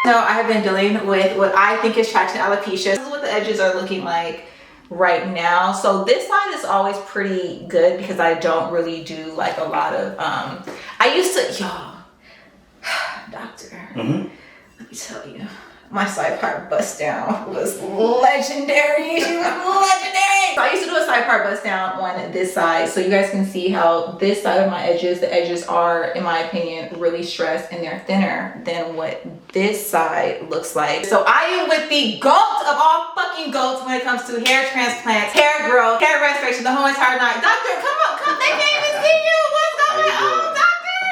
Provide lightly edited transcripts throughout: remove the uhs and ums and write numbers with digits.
So I have been dealing with what I think is traction alopecia. This is what the edges are looking like right now. So this side is always pretty good because I don't really do like a lot of I used to, y'all, doctor, let me tell you, my side part bust down was legendary. She was legendary. So I used to do a side part bust down on this side, so you guys can see how this side of my edges, the edges are, in my opinion, really stressed and they're thinner than what this side looks like. So I am with the GOAT of all fucking GOATs when it comes to hair transplants, hair growth, hair restoration, the whole entire night. Doctor, come on, come. They can't even see you. What's going on, doctor?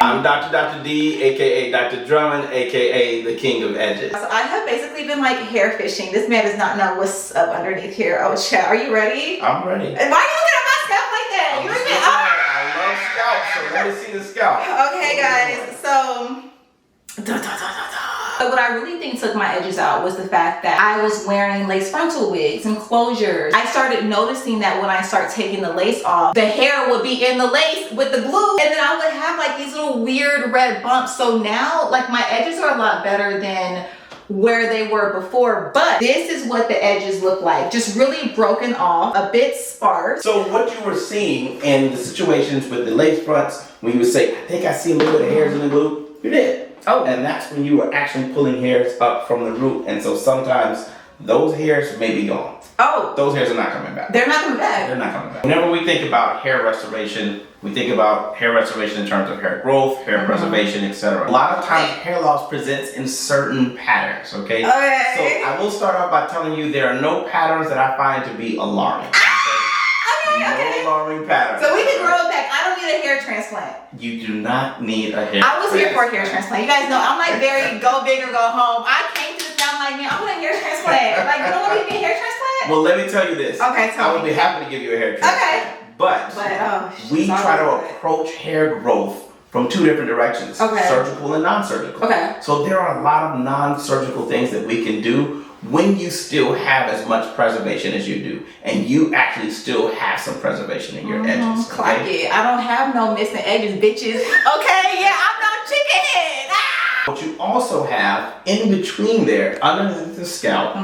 I'm Dr. D, aka Dr. Drummond, aka the King of Edges. So I have basically been like hair fishing. This man does not know what's up underneath here. Oh, chat. Are you ready? I'm ready. And why are you looking at my scalp like that? You look at I love scalp, so let me see the scalp. Okay, guys. So what I really think took my edges out was the fact that I was wearing lace frontal wigs and closures. I started noticing that when I start taking the lace off, the hair would be in the lace with the glue, and then I would have like these little weird red bumps. So now like my edges are a lot better than where they were before, but this is what the edges look like, just really broken off, a bit sparse. So what you were seeing in the situations with the lace fronts, when you would say, I think I see a little bit of hairs in the glue, you did. Oh, and that's when you were actually pulling hairs up from the root, and so sometimes those hairs may be gone. Oh, those hairs are not coming back. They're not coming back. They're not coming back. Whenever we think about hair restoration, we think about hair restoration in terms of hair growth, hair preservation, etc. A lot of times, hair loss presents in certain patterns. Okay. Okay. So I will start off by telling you there are no patterns that I find to be alarming. Okay. No alarming patterns. So we can grow it back. I don't need a hair transplant. You do not need a hair I was here for a hair transplant. You guys know I'm like very go big or go home. I came to this down like, man, I want a hair transplant. Like, you don't want to give me a hair transplant? Well, let me tell you this. Okay, tell me. I would be happy to give you a hair transplant. Okay. But we try to approach hair growth from two different directions. Okay. Surgical and non-surgical. Okay. So there are a lot of non-surgical things that we can do when you still have as much preservation as you do, and you actually still have some preservation in your edges. Clock it. I don't have no missing edges, bitches. Okay, yeah, I'm no chicken head. Ah! What you also have in between there, underneath the scalp,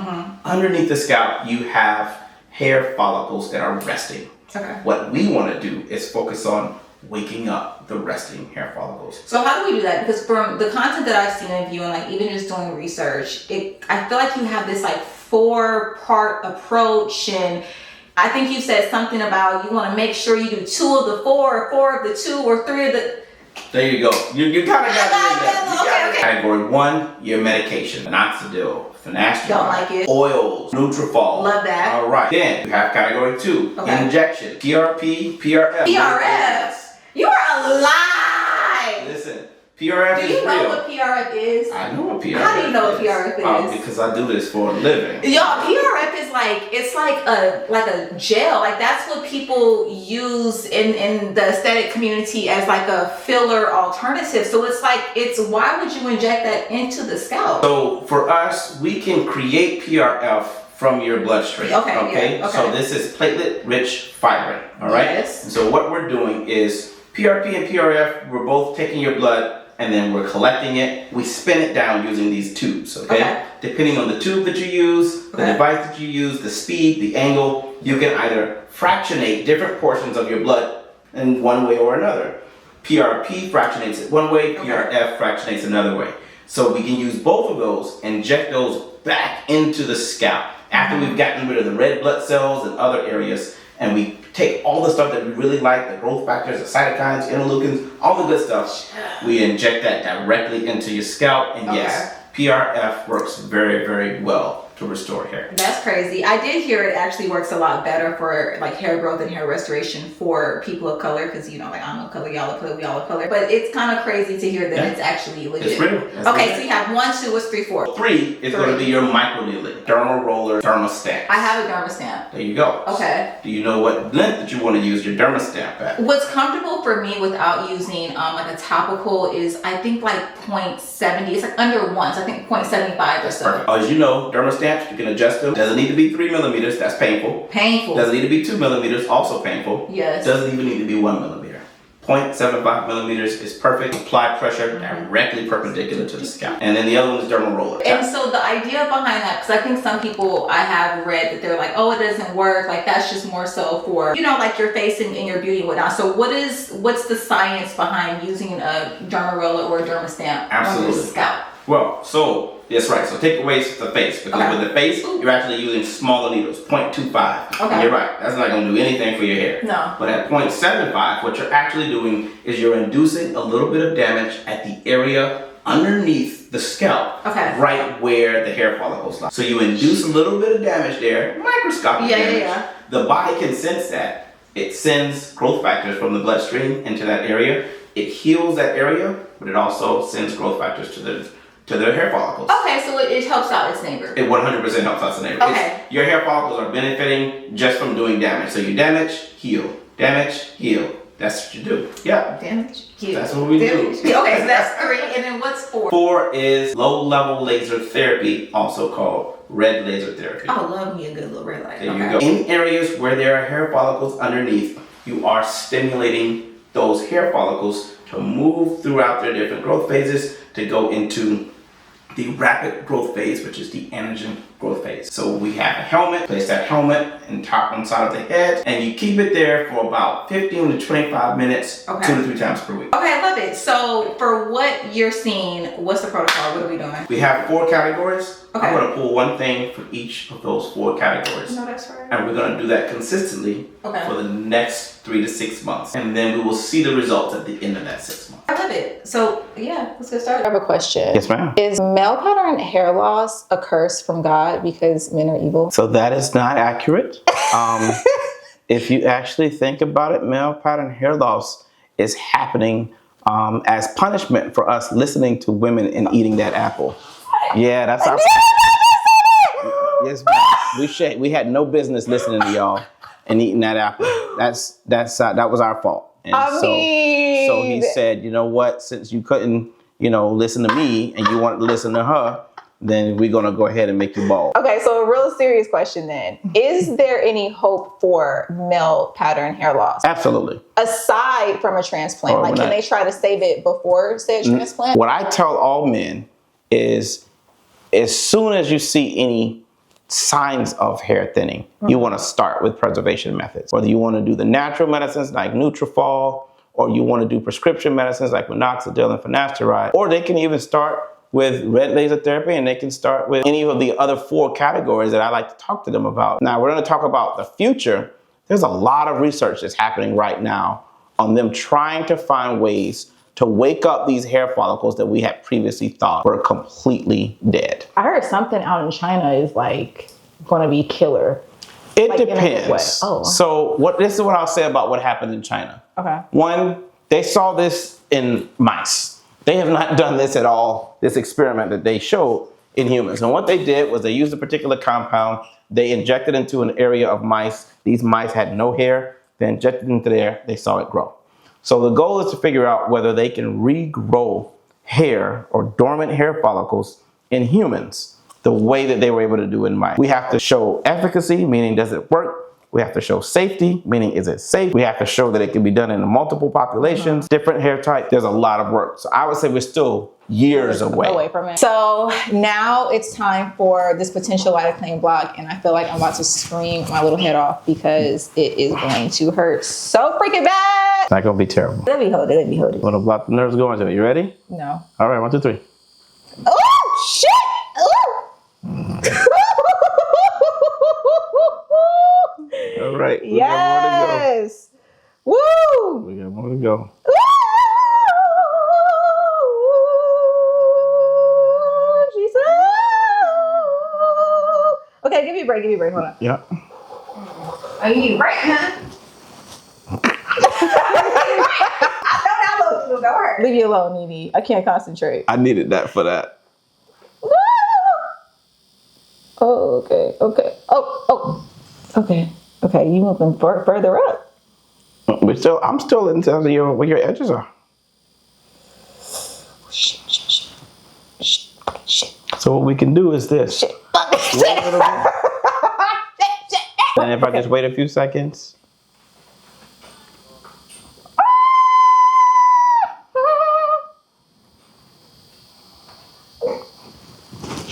you have hair follicles that are resting. Okay. What we want to do is focus on waking up the resting hair follicles. So how do we do that? Because from the content that I've seen of you and like even just doing research, I feel like you have this like 4-part approach, and I think you said something about you want to make sure you do 2 of the 4 or 4 of the 2 or 3 of the... There you go. You kind of got it in there. Okay. Category 1, your medication. Minoxidil, finasteride, Don't like it. oils, Nutrafol. Love that. All right. Then you have category 2, injection, PRP, PRF. PRF? You are alive! Listen, PRF is real. Do you know what PRF is? I know what PRF is. How do you know what PRF is? Because I do this for a living. Y'all, PRF is like, it's like a gel. Like that's what people use in the aesthetic community as like a filler alternative. So it's like, why would you inject that into the scalp? So for us, we can create PRF from your bloodstream. Okay. Yeah, okay. So this is platelet-rich fibrin. All right. Yes. And so what we're doing is PRP and PRF. We're both taking your blood and then we're collecting it. We spin it down using these tubes. Okay. Depending on the tube that you use, the device that you use, the speed, the angle, you can either fractionate different portions of your blood in one way or another. PRP fractionates it one way. PRF fractionates another way. So we can use both of those, inject those back into the scalp after we've gotten rid of the red blood cells and other areas, and we take all the stuff that we really like, the growth factors, the cytokines, interleukins, all the good stuff. We inject that directly into your scalp, and yes, PRF works very, very well to restore hair. That's crazy. I did hear it actually works a lot better for like hair growth and hair restoration for people of color, because you know, like I'm of color, y'all of color, we all of color. But it's kind of crazy to hear that it's actually legit. It's real. Okay, so you have 1, 2, what's 3, 4? 3 is going to be your microneedling, dermal roller, Derma Stamp. I have a Derma Stamp. There you go. Okay. Do you know what length that you want to use your Derma Stamp at? What's comfortable for me without using like a topical is I think like 0.70. It's like under 1, so I think 0.75 or so. Perfect. As you know, Derma Stamps, you can adjust them. Doesn't need to be 3 millimeters, that's painful. Painful. Doesn't need to be 2 millimeters, also painful. Yes. Doesn't even need to be 1 millimeter. 0.75 millimeters is perfect. Apply pressure directly perpendicular to the scalp. And then the other one is dermal roller. And so the idea behind that, because I think some people I have read that they're like, oh, it doesn't work. Like that's just more so for, you know, like your face and your beauty and whatnot. So what's the science behind using a derma roller or a derma stamp on your scalp? Well, so that's right. So take away the face, because with the face, you're actually using smaller needles, 0.25. And you're right. That's not going to do anything for your hair. No. But at 0.75, what you're actually doing is you're inducing a little bit of damage at the area underneath the scalp, right where the hair follicles lie. So you induce a little bit of damage there, microscopic damage. The body can sense that. It sends growth factors from the bloodstream into that area. It heals that area, but it also sends growth factors to their hair follicles. Okay, so it helps out its neighbor. It 100% helps out its neighbor. Okay. Your hair follicles are benefiting just from doing damage. So you damage, heal. Damage, heal. That's what you do. Yeah. Damage, heal. That's what we do. Okay, so that's 3. And then what's 4? 4 is low-level laser therapy, also called red laser therapy. I love me a good little red light. There you go. In areas where there are hair follicles underneath, you are stimulating those hair follicles to move throughout their different growth phases to go into the rapid growth phase, which is the anagen growth phase. So we have a helmet, place that helmet on top on side of the head, and you keep it there for about 15 to 25 minutes, 2 to 3 times per week. Okay, I love it. So for what you're seeing, what's the protocol? What are we doing? We have 4 categories. I'm going to pull one thing for each of those 4 categories. No, that's right. And we're going to do that consistently for the next 3 to 6 months. And then we will see the results at the end of that 6 months. I love it. So yeah, let's get started. I have a question. Yes, ma'am. Is male pattern hair loss a curse from God because men are evil? So that is not accurate. If you actually think about it, male pattern hair loss is happening as punishment for us listening to women and eating that apple. Yeah, that's our. Yes, ma'am. We had no business listening to y'all and eating that apple. That was our fault. And so he said, you know what? Since you couldn't, listen to me and you wanted to listen to her, then we're gonna go ahead and make you bald. Okay, so a real serious question then: is there any hope for male pattern hair loss? Absolutely. Aside from a transplant, can they try to save it before said transplant? What I tell all men is, as soon as you see any signs of hair thinning, you want to start with preservation methods. Whether you want to do the natural medicines like Nutrafol, or you want to do prescription medicines like minoxidil and finasteride, or they can even start with red laser therapy, and they can start with any of the other 4 categories that I like to talk to them about. Now, we're going to talk about the future. There's a lot of research that's happening right now on them trying to find ways to wake up these hair follicles that we had previously thought were completely dead. I heard something out in China is like going to be killer. It depends. So this is what I'll say about what happened in China. Okay. 1, they saw this in mice. They have not done this at all, this experiment that they showed in humans. And what they did was they used a particular compound. They injected into an area of mice. These mice had no hair. They injected into there. They saw it grow. So the goal is to figure out whether they can regrow hair or dormant hair follicles in humans the way that they were able to do in mice. We have to show efficacy, meaning does it work? We have to show safety, meaning is it safe? We have to show that it can be done in multiple populations, different hair types. There's a lot of work. So I would say we're still years away from it. So now it's time for this potential lidocaine block, and I feel like I'm about to scream my little head off because it is going to hurt so freaking bad. It's not gonna be terrible. Let me hold it. You want to block the nerves going to it? You ready? No. All right, 1, 2, 3. Oh shit! All right. Yes. Woo! We got more to go. Jesus. Okay, give me a break. Hold on. Yeah. Oh, you need a break, huh? I don't know. Leave you alone, Nene. I can't concentrate. I needed that for that. Oh, okay. Oh. Okay, you moving further up. I'm still in terms of where your edges are. Shit. So what we can do is this. Shit. And if I just wait a few seconds.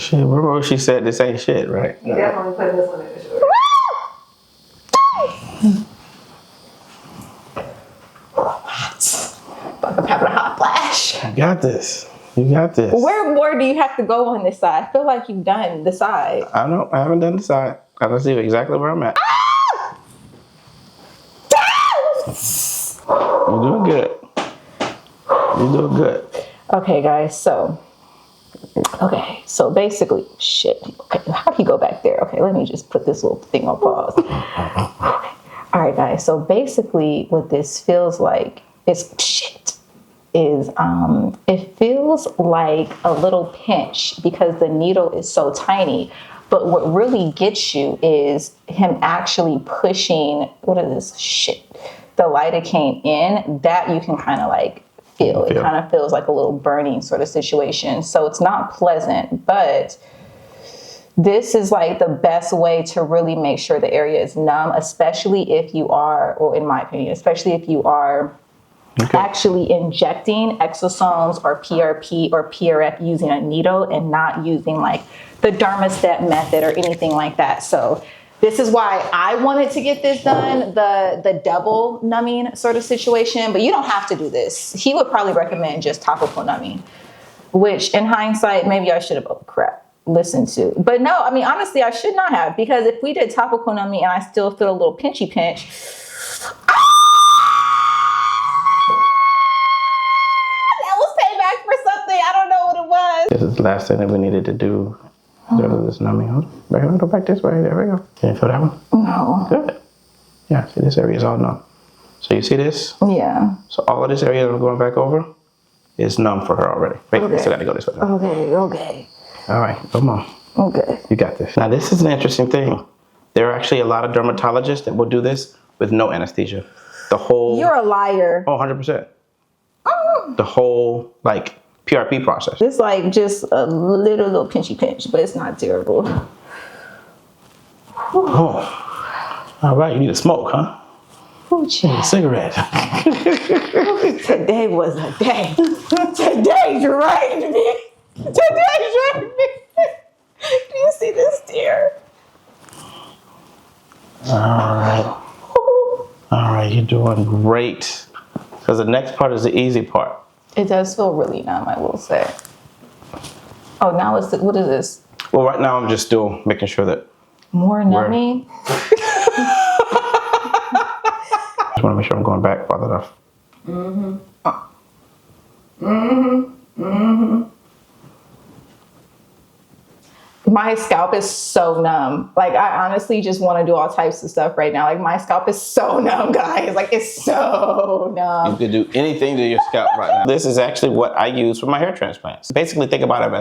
Shit, remember she said this ain't shit, right? You definitely put this one in the short. Like I'm having a hot flash. You got this. You got this. Where more do you have to go on this side? I feel like you've done the side. I know. I haven't done the side. I can see exactly where I'm at. You're doing good. You're doing good. Okay, guys. So basically, shit. Okay, how do you go back there? Okay, let me just put this little thing on pause. All right, guys. So basically, what this feels like is it feels like a little pinch because the needle is so tiny. But what really gets you is him actually pushing, what is this shit? The lidocaine in, that you can kind of like feel. It kind of feels like a little burning sort of situation. So it's not pleasant, but this is like the best way to really make sure the area is numb, especially if you are, or in my opinion, especially if you are actually injecting exosomes or PRP or PRF using a needle and not using like the Derma Stamp method or anything like that. So this is why I wanted to get this done, the double numbing sort of situation, but you don't have to do this. He would probably recommend just topical numbing, which in hindsight, maybe I should have, listened to. But no, I mean, honestly, I should not have, because if we did topical numbing and I still feel a little pinchy pinch, This is the last thing that we needed to do. This numbing. Go back this way. There we go. Can you feel that one? No. Good. Yeah, see, this area is all numb. So you see this? Yeah. So all of this area that I'm going back over is numb for her already. Wait, I still got to go this way. Okay. All right, come on. Okay. You got this. Now, this is an interesting thing. There are actually a lot of dermatologists that will do this with no anesthesia. The whole... You're a liar. Oh, 100%. The whole, like, PRP process. It's like just a little pinchy pinch, but it's not terrible. Oh, all right. You need to smoke, huh? Oh, child. A cigarette. Today was a day. Today's drained me. Today's drained me. Do you see this tear? All right. You're doing great. Because the next part is the easy part. It does feel really numb, I will say. Oh, now it's, what is this? Well, right now I'm just still making sure that... More numbing? Just want to make sure I'm going back far enough. My scalp is so numb. Like, I honestly just want to do all types of stuff right now. Like, my scalp is so numb, guys. Like, it's so numb. You could do anything to your scalp right now. This is actually what I use for my hair transplants. Basically, think about it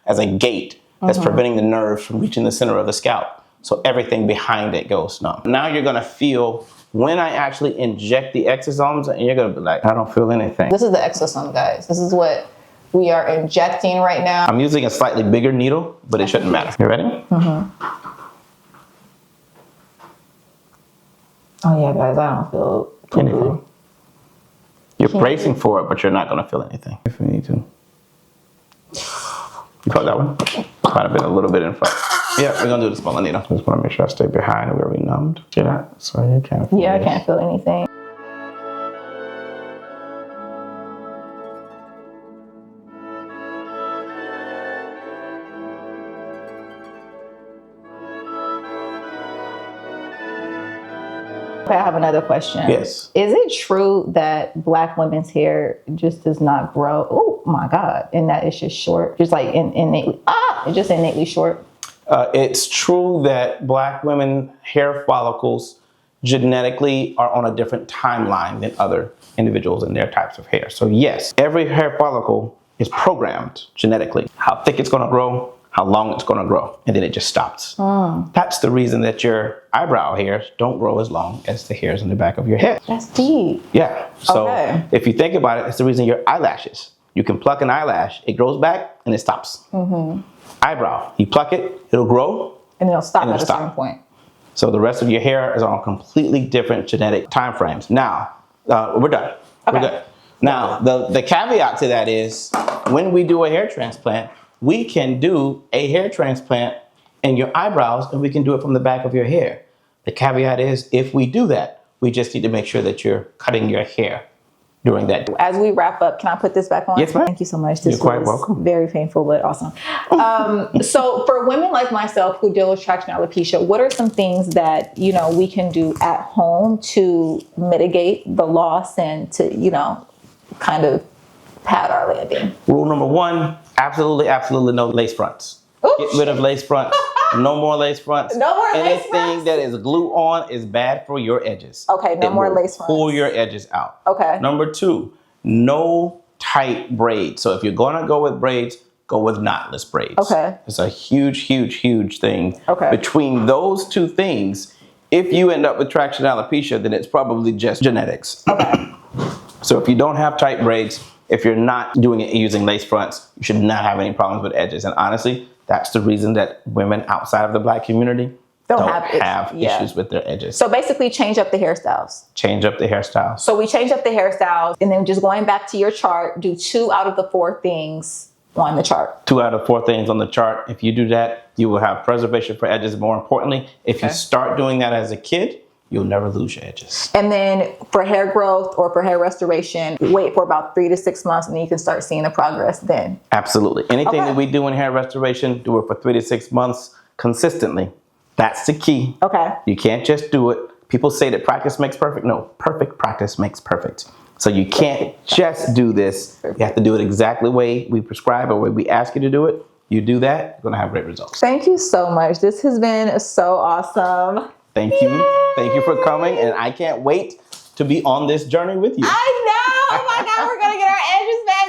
as a gate that's preventing the nerve from reaching the center of the scalp. So everything behind it goes numb. Now you're going to feel when I actually inject the exosomes, and you're going to be like, I don't feel anything. This is the exosome, guys. This is what we are injecting right now. I'm using a slightly bigger needle, but it shouldn't matter. You ready? Oh yeah, guys, I don't feel anything. You're bracing for it, but you're not going to feel anything if you need to. You felt that one? Might have been a little bit in front. Yeah, we're going to do the smaller needle. Just want to make sure I stay behind where we numbed. See that? So you can't feel I can't feel anything. Okay, I have another question. Yes. Is it true that Black women's hair just does not grow? Oh my God. And that it's just short? Just like innately, it's just innately short? It's true that Black women hair follicles genetically are on a different timeline than other individuals in their types of hair. So yes, every hair follicle is programmed genetically. How thick it's gonna grow, how long it's gonna grow, and then it just stops. That's the reason that your eyebrow hairs don't grow as long as the hairs in the back of your head. That's deep. Yeah, so if you think about it, it's the reason your eyelashes, you can pluck an eyelash, it grows back and it stops. Eyebrow, you pluck it, it'll grow. And it'll stop at a certain point. So the rest of your hair is on completely different genetic time frames. Now, we're done. We're good. Now, the caveat to that is when we do a hair transplant, we can do a hair transplant in your eyebrows, and we can do it from the back of your hair. The caveat is, if we do that, we just need to make sure that you're cutting your hair during that. As we wrap up, can I put this back on? Yes, ma'am. Thank you so much. This You're quite was welcome. very painful, but awesome. So for women like myself who deal with traction alopecia, what are some things that, you know, we can do at home to mitigate the loss and to, you know, kind of pad our landing? Rule number one, absolutely no lace fronts. Ooh, Get rid of lace fronts. No more lace fronts. No more lace Anything fronts? that is glue on is bad for your edges. Okay, no more lace fronts. Pull your edges out. Okay. Number two, no tight braids. So if you're gonna go with braids, go with knotless braids. Okay. It's a huge thing. Okay. Between those two things, if you end up with traction alopecia, then it's probably just genetics. Okay. So if you don't have tight braids, if you're not doing it using lace fronts, you should not have any problems with edges. And honestly, that's the reason that women outside of the Black community don't have issues with their edges. So basically change up the hairstyles. Change up the hairstyles. So we change up the hairstyles, and then just going back to your chart, do 2 out of the 4 things on the chart. 2 out of 4 things on the chart. If you do that, you will have preservation for edges. More importantly, if you start doing that as a kid, you'll never lose your edges. And then for hair growth or for hair restoration, wait for about 3 to 6 months, and then you can start seeing the progress then. Absolutely. Anything that we do in hair restoration, do it for 3 to 6 months consistently. That's the key. Okay. You can't just do it. People say that practice makes perfect. No, perfect practice makes perfect. So you can't just do this. You have to do it exactly the way we prescribe or the way we ask you to do it. You do that, you're gonna have great results. Thank you so much. This has been so awesome. Thank you. Thank you for coming, and I can't wait to be on this journey with you. I know. Oh my God, we're gonna get our edges back.